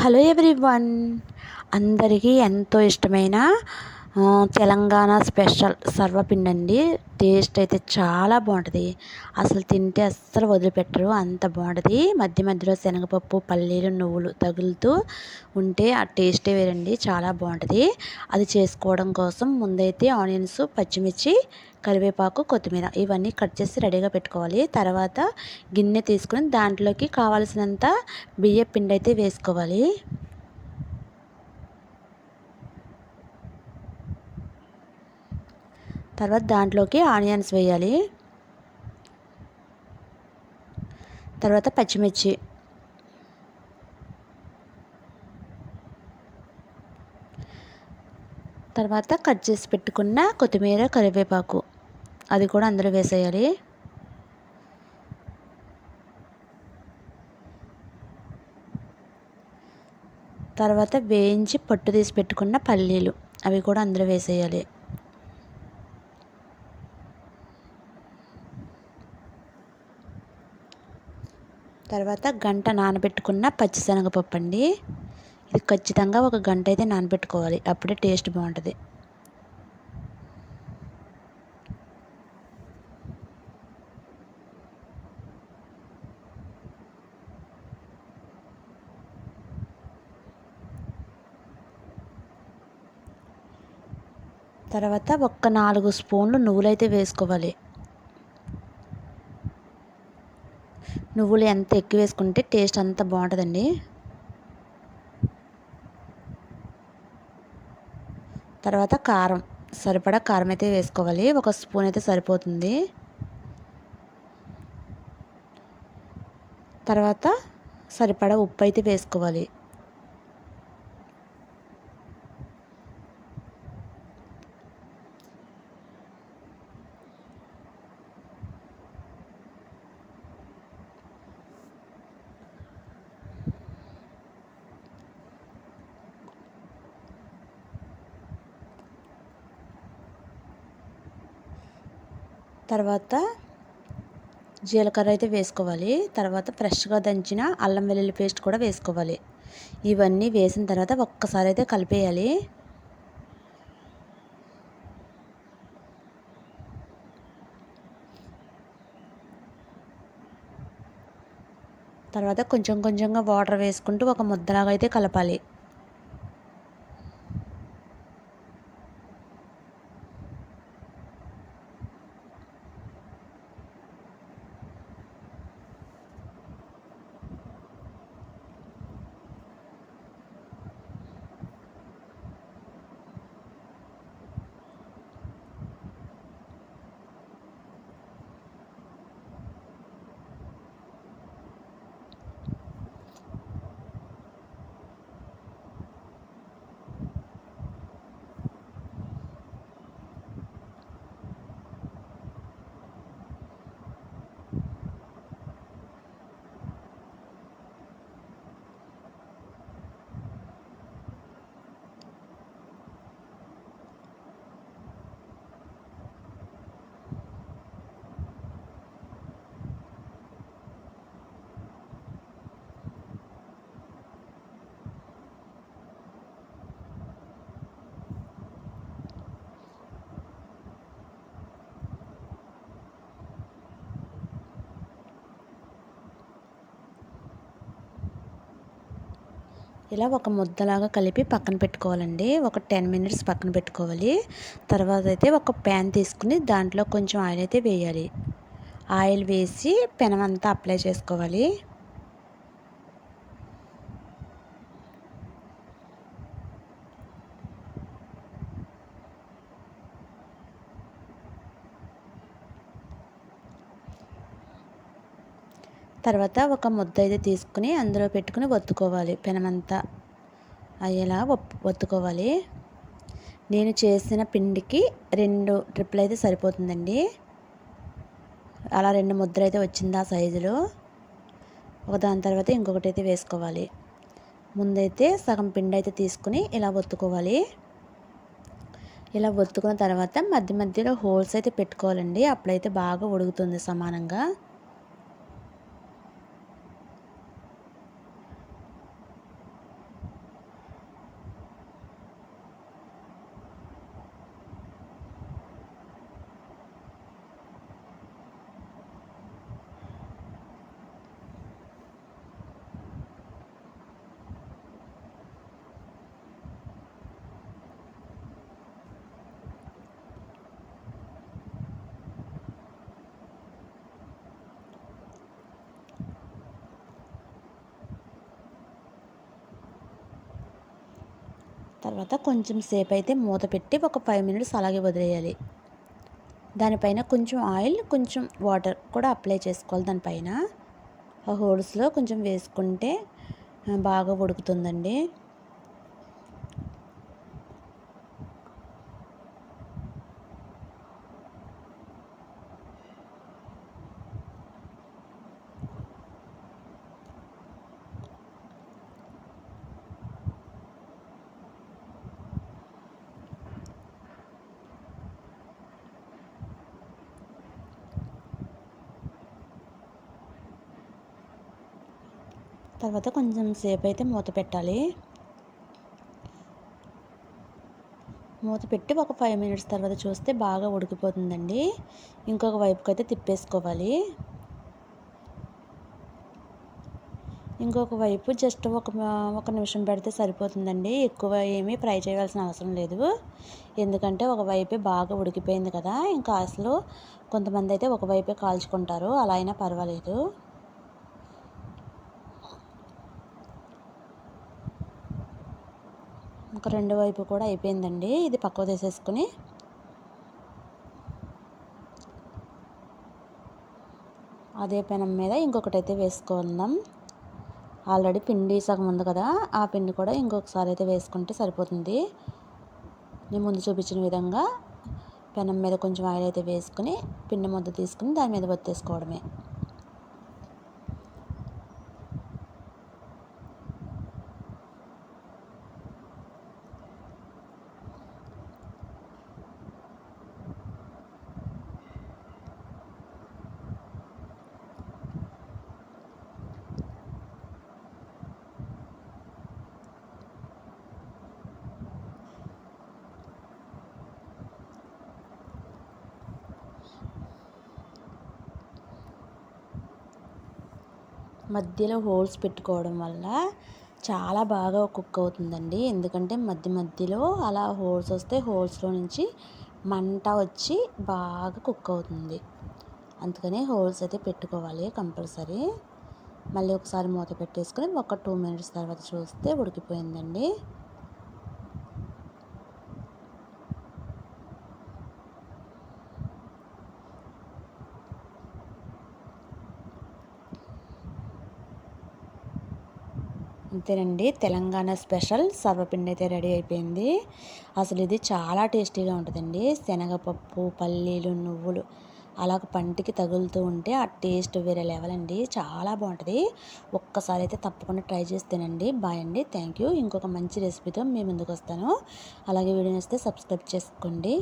Hello everyone, అందరికీ ఎంతో ఇష్టమైన తెలంగాణ స్పెషల్ సర్వపిండి అండి. టేస్ట్ అయితే చాలా బాగుంటుంది. అసలు తింటే అస్సలు వదిలిపెట్టరు, అంత బాగుంటుంది. మధ్య మధ్యలో శనగపప్పు, పల్లీలు, నువ్వులు తగులుతూ ఉంటే ఆ టేస్టే వేరండి, చాలా బాగుంటుంది. అది చేసుకోవడం కోసం ముందైతే ఆనియన్స్, పచ్చిమిర్చి, కరివేపాకు, కొత్తిమీర ఇవన్నీ కట్ చేసి రెడీగా పెట్టుకోవాలి. తర్వాత గిన్నె తీసుకుని దాంట్లోకి కావాల్సినంత బియ్య పిండి అయితే వేసుకోవాలి. తర్వాత దాంట్లోకి ఆనియన్స్ వేయాలి. తర్వాత పచ్చిమిర్చి, తర్వాత కట్ చేసి పెట్టుకున్న కొత్తిమీర, కరివేపాకు అది కూడా అందులో వేసేయాలి. తర్వాత వేయించి పొట్టు తీసి పెట్టుకున్న పల్లీలు అవి కూడా అందులో వేసేయాలి. తర్వాత గంట నానబెట్టుకున్న పచ్చిశనగపప్పు అండి. ఇది ఖచ్చితంగా ఒక గంట అయితే నానబెట్టుకోవాలి, అప్పుడే టేస్ట్ బాగుంటుంది. తర్వాత ఒక్క 4 స్పూన్లు నువ్వులైతే వేసుకోవాలి. నువ్వులు ఎంత ఎక్కువ వేసుకుంటే టేస్ట్ అంత బాగుంటుందండి. తర్వాత కారం, సరిపడా కారం అయితే వేసుకోవాలి. ఒక స్పూన్ అయితే సరిపోతుంది. తర్వాత సరిపడా ఉప్పు అయితే వేసుకోవాలి. తర్వాత జీలకర్ర అయితే వేసుకోవాలి. తర్వాత ఫ్రెష్గా దంచిన అల్లం వెల్లుల్లి పేస్ట్ కూడా వేసుకోవాలి. ఇవన్నీ వేసిన తర్వాత ఒక్కసారి అయితే కలిపేయాలి. తర్వాత కొంచెం కొంచెంగా వాటర్ వేసుకుంటూ ఒక ముద్దలాగా అయితే కలపాలి. ఇలా ఒక ముద్దలాగా కలిపి పక్కన పెట్టుకోవాలండి. ఒక 10 మినిట్స్ పక్కన పెట్టుకోవాలి. తర్వాత అయితే ఒక ప్యాన్ తీసుకుని దాంట్లో కొంచెం ఆయిల్ అయితే వేయాలి. ఆయిల్ వేసి పెనం అంతా అప్లై చేసుకోవాలి. తర్వాత ఒక ముద్ద అయితే తీసుకుని అందులో పెట్టుకుని ఒత్తుకోవాలి. పెనమంతా అయ్యేలా ఒత్తుకోవాలి. నేను చేసిన పిండికి 2 ట్రిప్పులు అయితే సరిపోతుందండి. అలా 2 ముద్దలు అయితే వచ్చింది ఆ సైజులో. ఒకదాని తర్వాత ఇంకొకటి అయితే వేసుకోవాలి. ముందైతే సగం పిండి అయితే తీసుకుని ఇలా ఒత్తుకోవాలి. ఇలా ఒత్తుకున్న తర్వాత మధ్య మధ్యలో హోల్స్ అయితే పెట్టుకోవాలండి. అప్పుడైతే బాగా ఉడుకుతుంది సమానంగా. తర్వాత కొంచెం సేపు అయితే మూత పెట్టి ఒక 5 మినిట్స్ అలాగే వదిలేయాలి. దానిపైన కొంచెం ఆయిల్, కొంచెం వాటర్ కూడా అప్లై చేసుకోవాలి దానిపైన. ఆ హోల్స్లో కొంచెం వేసుకుంటే బాగా ఉడుకుతుందండి. తర్వాత కొంచెం సేపు అయితే మూత పెట్టాలి. మూత పెట్టి ఒక 5 మినిట్స్ తర్వాత చూస్తే బాగా ఉడికిపోతుందండి. ఇంకొక వైపుకైతే తిప్పేసుకోవాలి. ఇంకొక వైపు జస్ట్ ఒక నిమిషం పెడితే సరిపోతుందండి. ఎక్కువ ఏమీ ఫ్రై చేయాల్సిన అవసరం లేదు. ఎందుకంటే ఒక వైపే బాగా ఉడికిపోయింది కదా, ఇంకా అసలు కొంతమంది అయితే ఒక వైపే కాల్చుకుంటారు. అలా అయినా పర్వాలేదు. ఒక రెండు వైపు కూడా అయిపోయిందండి. ఇది పక్కకు తీసేసుకుని అదే పెనం మీద ఇంకొకటైతే వేసుకుందాం. ఆల్రెడీ పిండి సగం ఉంది కదా, ఆ పిండి కూడా ఇంకొకసారి అయితే వేసుకుంటే సరిపోతుంది. నేను ముందు చూపించిన విధంగా పెనం మీద కొంచెం ఆయిల్ అయితే వేసుకుని పిండి ముద్ద తీసుకుని దాని మీద ఒత్తేసుకోవడమే. మధ్యలో హోల్స్ పెట్టుకోవడం వల్ల చాలా బాగా కుక్ అవుతుందండి. ఎందుకంటే మధ్యలో అలా హోల్స్ వస్తే హోల్స్లో నుంచి మంట వచ్చి బాగా కుక్ అవుతుంది. అందుకని హోల్స్ అయితే పెట్టుకోవాలి కంపల్సరీ. మళ్ళీ ఒకసారి మూత పెట్టేసుకొని ఒక 2 మినిట్స్ తర్వాత చూస్తే ఉడికిపోయిందండి. అంతేనండి, తెలంగాణ స్పెషల్ సర్వపిండి అయితే రెడీ అయిపోయింది. అసలు ఇది చాలా టేస్టీగా ఉంటుందండి. శనగపప్పు, పల్లీలు, నువ్వులు అలాగ పంటికి తగులుతూ ఉంటే ఆ టేస్ట్ వేరే లెవెల్ అండి. చాలా బాగుంటుంది. ఒక్కసారి అయితే తప్పకుండా ట్రై చేసి తినండి. బాయ్ అండి, థ్యాంక్ యూ. ఇంకొక మంచి రెసిపీతో మీ ముందుకు వస్తాను. అలాగే వీడియో నచ్చితే సబ్స్క్రైబ్ చేసుకోండి.